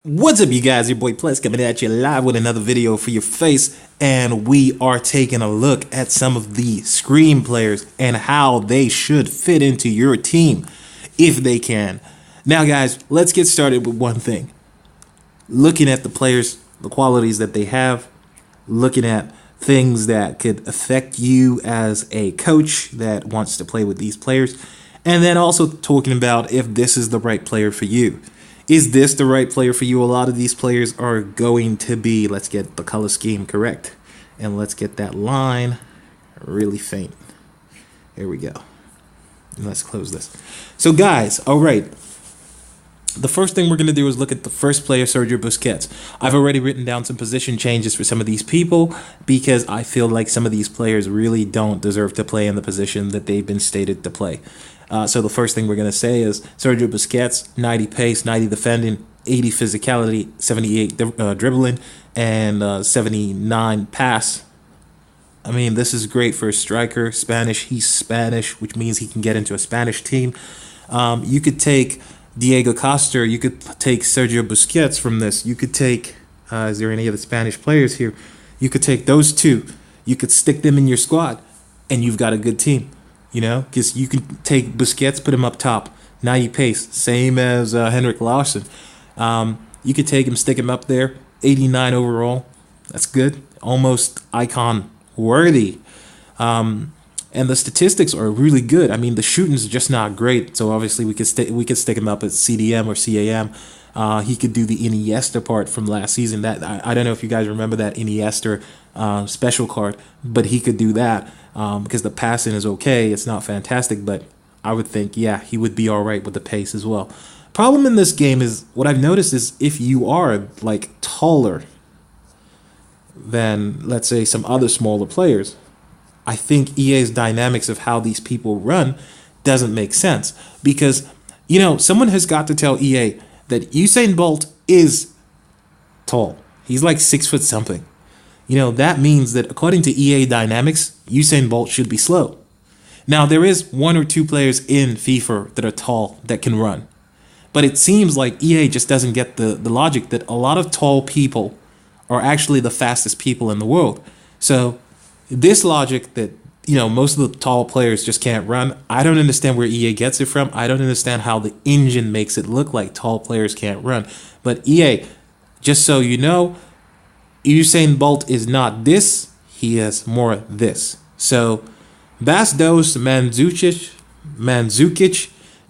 What's up, you guys? Your boy Ples coming at you live with another video for your face, and we are taking a look at some of the Scream players and how they should fit into your team if they can. Now, guys, let's get started with one thing. Looking at the players, the qualities that they have, looking at things that could affect you as a coach that wants to play with these players, and then also talking about if this is the right player for you. Is this the right player for you? A lot of these players are going to be, let's get the color scheme correct, and let's get that line really faint. Here we go. And let's close this. So guys, all right. The first thing we're going to do is look at the first player, Sergio Busquets. I've already written down some position changes for some of these people because I feel like some of these players really don't deserve to play in the position that they've been stated to play. So the first thing we're going to say is Sergio Busquets, 90 pace, 90 defending, 80 physicality, 78 dribbling, and 79 pass. I mean, this is great for a striker. Spanish, he's Spanish, which means he can get into a Spanish team. You could take Diego Costa, you could take Sergio Busquets from this. You could take, is there any other Spanish players here? You could take those two. You could stick them in your squad, and you've got a good team. You know, because you can take Busquets, put him up top, 90 pace, same as Henrik Larsson. You could take him, stick him up there, 89 overall. That's good, almost icon worthy. And the statistics are really good. I mean, the shooting's just not great. So obviously we could stick him up at CDM or CAM. He could do the Iniesta part from last season. That I don't know if you guys remember that Iniesta special card, but he could do that because the passing is okay. It's not fantastic, but I would think, yeah, he would be all right with the pace as well. Problem in this game is, what I've noticed is if you are like taller than, let's say, some other smaller players, I think EA's dynamics of how these people run doesn't make sense because, you know, someone has got to tell EA that Usain Bolt is tall. He's like 6 foot something. You know, that means that according to EA dynamics, Usain Bolt should be slow. Now, there is one or two players in FIFA that are tall that can run. But it seems like EA just doesn't get the logic that a lot of tall people are actually the fastest people in the world. So this logic that, you know, most of the tall players just can't run, I don't understand where EA gets it from. I don't understand how the engine makes it look like tall players can't run. But EA, just so you know, Usain Bolt is not this, he has more this. So Bastos, Mandzukic,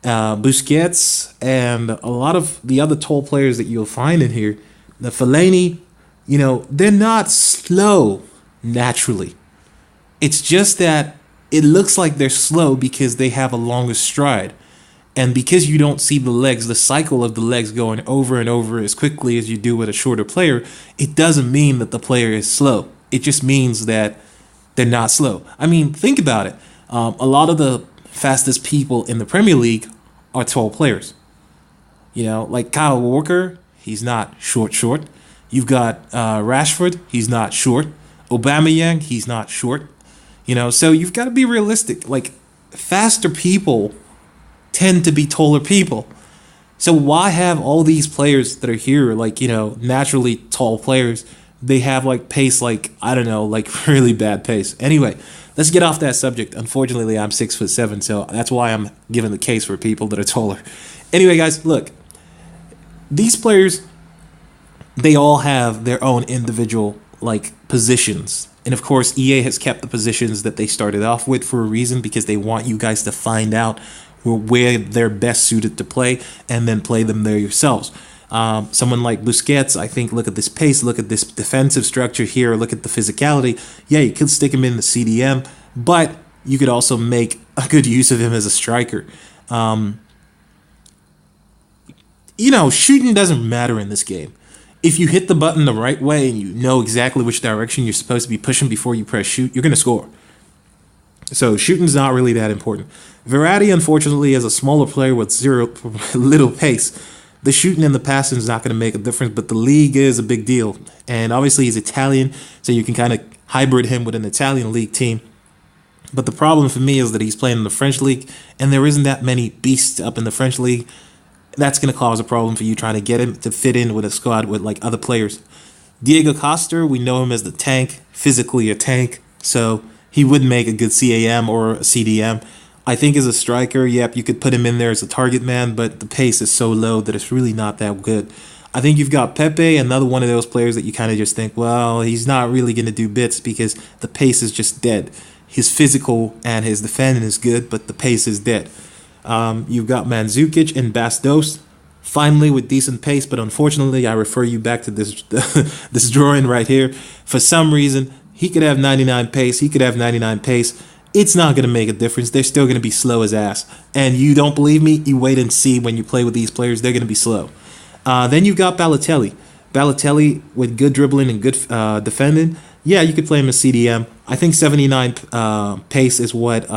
Busquets, and a lot of the other tall players that you'll find in here, the Fellaini, you know, they're not slow naturally. It's just that it looks like they're slow because they have a longer stride. And because you don't see the legs, the cycle of the legs going over and over as quickly as you do with a shorter player, it doesn't mean that the player is slow. It just means that they're not slow. I mean, think about it. A lot of the fastest people in the Premier League are tall players. You know, like Kyle Walker, he's not short. You've got Rashford, he's not short. Aubameyang, he's not short. You know, so you've got to be realistic. Like, faster people tend to be taller people. So why have all these players that are here, like, you know, naturally tall players, they have like pace, like, I don't know, like really bad pace. Anyway, let's get off that subject. Unfortunately, I'm 6'7", so that's why I'm giving the case for people that are taller. Anyway, guys, look, these players, they all have their own individual like positions. And of course, EA has kept the positions that they started off with for a reason, because they want you guys to find out where they're best suited to play and then play them there yourselves. Someone like Busquets, I think, look at this pace, look at this defensive structure here, look at the physicality. Yeah, you could stick him in the CDM, but you could also make a good use of him as a striker. You know, shooting doesn't matter in this game. If you hit the button the right way and you know exactly which direction you're supposed to be pushing before you press shoot, you're going to score. So shooting's not really that important. Verratti, unfortunately, is a smaller player with little pace. The shooting and the passing is not going to make a difference, but the league is a big deal. And obviously he's Italian, so you can kind of hybrid him with an Italian league team. But the problem for me is that he's playing in the French league, and there isn't that many beasts up in the French league. That's going to cause a problem for you trying to get him to fit in with a squad with like other players. Diego Costa, we know him as the tank, physically a tank, so he would make a good CAM or a CDM. I think as a striker, yep, you could put him in there as a target man, but the pace is so low that it's really not that good. I think you've got Pepe, another one of those players that you kind of just think, well, he's not really going to do bits because the pace is just dead. His physical and his defending is good, but the pace is dead. You've got Mandzukic and Bastos, finally with decent pace, but unfortunately, I refer you back to this this drawing right here. For some reason, he could have 99 pace, he could have 99 pace. It's not going to make a difference. They're still going to be slow as ass. And you don't believe me? You wait and see when you play with these players. They're going to be slow. Then you've got Balotelli. Balotelli with good dribbling and good defending. Yeah, you could play him as CDM. I think 79 pace is what,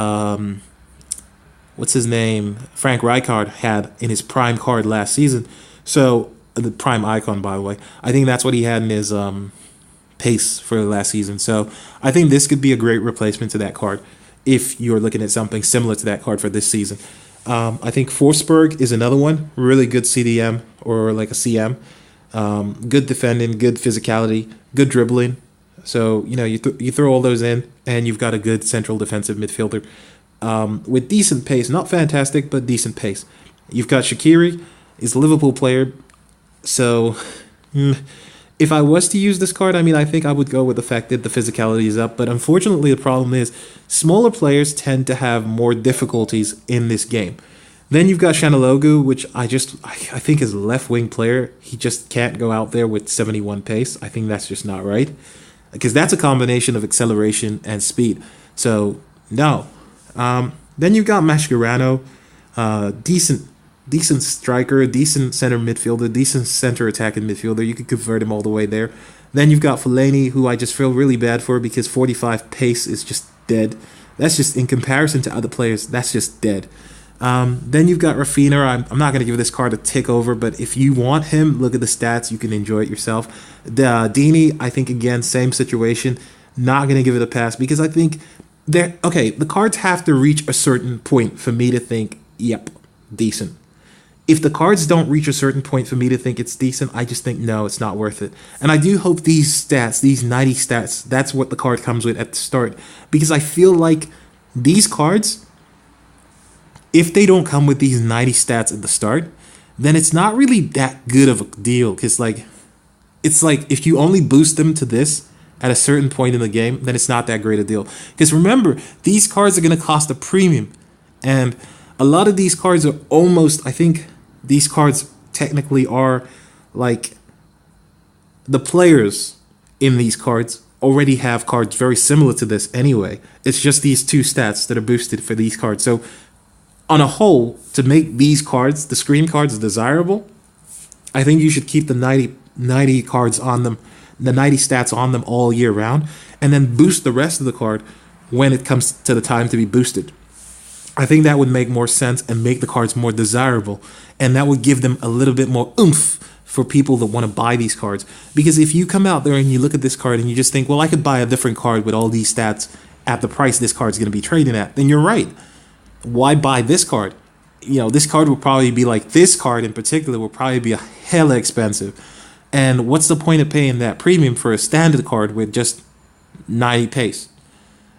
what's his name? Frank Rijkaard had in his prime card last season. So, the prime icon, by the way. I think that's what he had in his pace for last season. So, I think this could be a great replacement to that card if you're looking at something similar to that card for this season. I think Forsberg is another one. Really good CDM or like a CM. Good defending, good physicality, good dribbling. So, you throw all those in, and you've got a good central defensive midfielder with decent pace. Not fantastic, but decent pace. You've got Shaqiri. He's a Liverpool player. So, if I was to use this card, I think I would go with the fact that the physicality is up. But unfortunately, the problem is smaller players tend to have more difficulties in this game. Then you've got Shanalogu, which I think is a left-wing player. He just can't go out there with 71 pace. I think that's just not right. Because that's a combination of acceleration and speed. So, no. Then you've got Mascherano, decent striker, decent center midfielder, decent center attacking midfielder. You could convert him all the way there. Then you've got Fellaini, who I just feel really bad for because 45 pace is just dead. That's just, in comparison to other players, that's just dead. Then you've got Rafinha. I'm not going to give this card a tick over, but if you want him, look at the stats. You can enjoy it yourself. Dini, I think, again, same situation. Not going to give it a pass because I think the cards have to reach a certain point for me to think, yep, decent. If the cards don't reach a certain point for me to think it's decent, I just think, no, it's not worth it. And I do hope these stats, these 90 stats, that's what the card comes with at the start. Because I feel like these cards, if they don't come with these 90 stats at the start, then it's not really that good of a deal. Because, it's like if you only boost them to this at a certain point in the game, then it's not that great a deal. Because remember, these cards are going to cost a premium. And a lot of these cards are almost, I think these cards technically are like the players in these cards already have cards very similar to this anyway. It's just these two stats that are boosted for these cards. So on a whole, to make these cards, the screen cards, desirable, I think you should keep the 90 cards on them, the 90 stats on them all year round, and then boost the rest of the card when it comes to the time to be boosted. I think that would make more sense and make the cards more desirable, and that would give them a little bit more oomph for people that want to buy these cards. Because if you come out there and you look at this card and you just think, well, I could buy a different card with all these stats at the price this card's going to be trading at, then you're right. Why buy this card? This card will probably be like, this card in particular will probably be a hella expensive. And what's the point of paying that premium for a standard card with just 90 pace?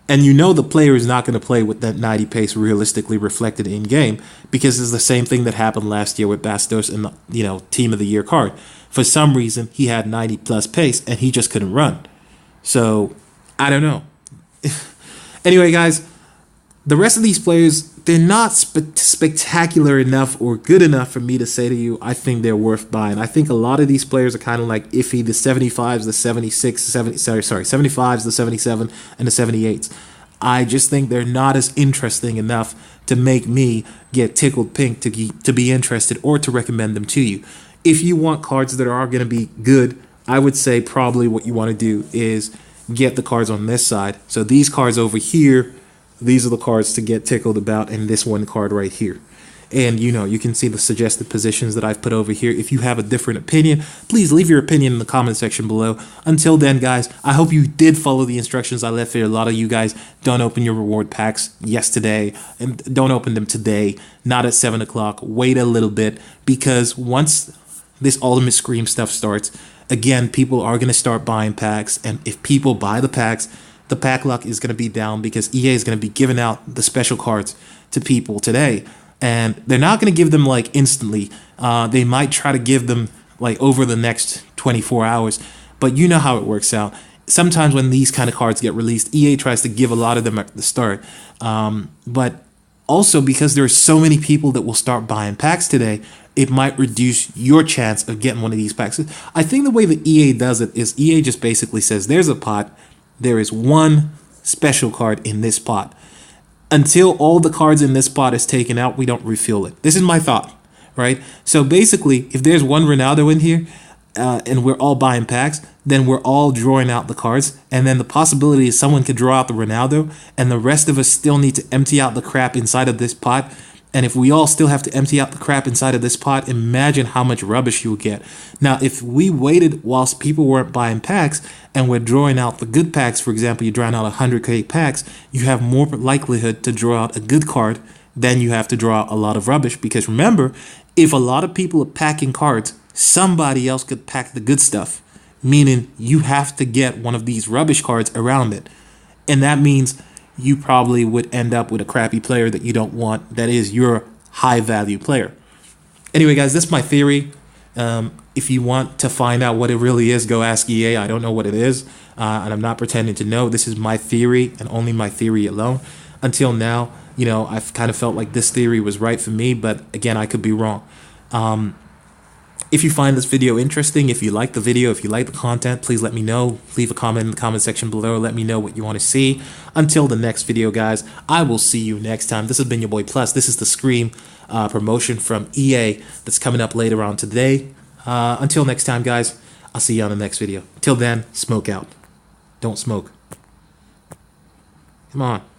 And the player is not going to play with that 90 pace realistically reflected in game, because it's the same thing that happened last year with Bastos in the Team of the Year card. For some reason, he had 90 plus pace and he just couldn't run. So I don't know. Anyway, guys, the rest of these players, they're not spectacular enough or good enough for me to say to you, I think they're worth buying. I think a lot of these players are kind of like iffy. The 75s, the 76, 75s, the 77, and the 78s. I just think they're not as interesting enough to make me get tickled pink to be interested or to recommend them to you. If you want cards that are going to be good, I would say probably what you want to do is get the cards on this side. So these cards over here, these are the cards to get tickled about, and this one card right here. And you can see the suggested positions that I've put over here. If you have a different opinion, please leave your opinion in the comment section below. Until then, guys, I hope you did follow the instructions I left here. A lot of you guys don't open your reward packs yesterday and don't open them today, not at 7 o'clock. Wait a little bit, because once this Ultimate Scream stuff starts, again, people are going to start buying packs. And if people buy the packs, the pack luck is going to be down, because EA is going to be giving out the special cards to people today. And they're not going to give them like instantly. They might try to give them like over the next 24 hours. But you know how it works out. Sometimes when these kind of cards get released, EA tries to give a lot of them at the start. But also, because there are so many people that will start buying packs today, it might reduce your chance of getting one of these packs. I think the way that EA does it is EA just basically says, there's a pot. There is one special card in this pot. Until all the cards in this pot is taken out, we don't refill it. This is my thought, right? So basically, if there's one Ronaldo in here and we're all buying packs, then we're all drawing out the cards. And then the possibility is someone could draw out the Ronaldo and the rest of us still need to empty out the crap inside of this pot. And if we all still have to empty out the crap inside of this pot, imagine how much rubbish you'll get. Now, if we waited whilst people weren't buying packs and we're drawing out the good packs, for example, you're drawing out 100k packs, you have more likelihood to draw out a good card than you have to draw out a lot of rubbish. Because remember, if a lot of people are packing cards, somebody else could pack the good stuff, meaning you have to get one of these rubbish cards around it. And that means you probably would end up with a crappy player that you don't want, that is your high value player. Anyway, guys, that's my theory. If you want to find out what it really is, go ask EA. I don't know what it is, and I'm not pretending to know. This is my theory and only my theory alone. Until now, I've kind of felt like this theory was right for me, but again, I could be wrong. If you find this video interesting, if you like the video, if you like the content, please let me know. Leave a comment in the comment section below. Let me know what you want to see. Until the next video, guys, I will see you next time. This has been your boy Plus. This is the Scream promotion from EA that's coming up later on today. Until next time, guys, I'll see you on the next video. Till then, smoke out. Don't smoke. Come on.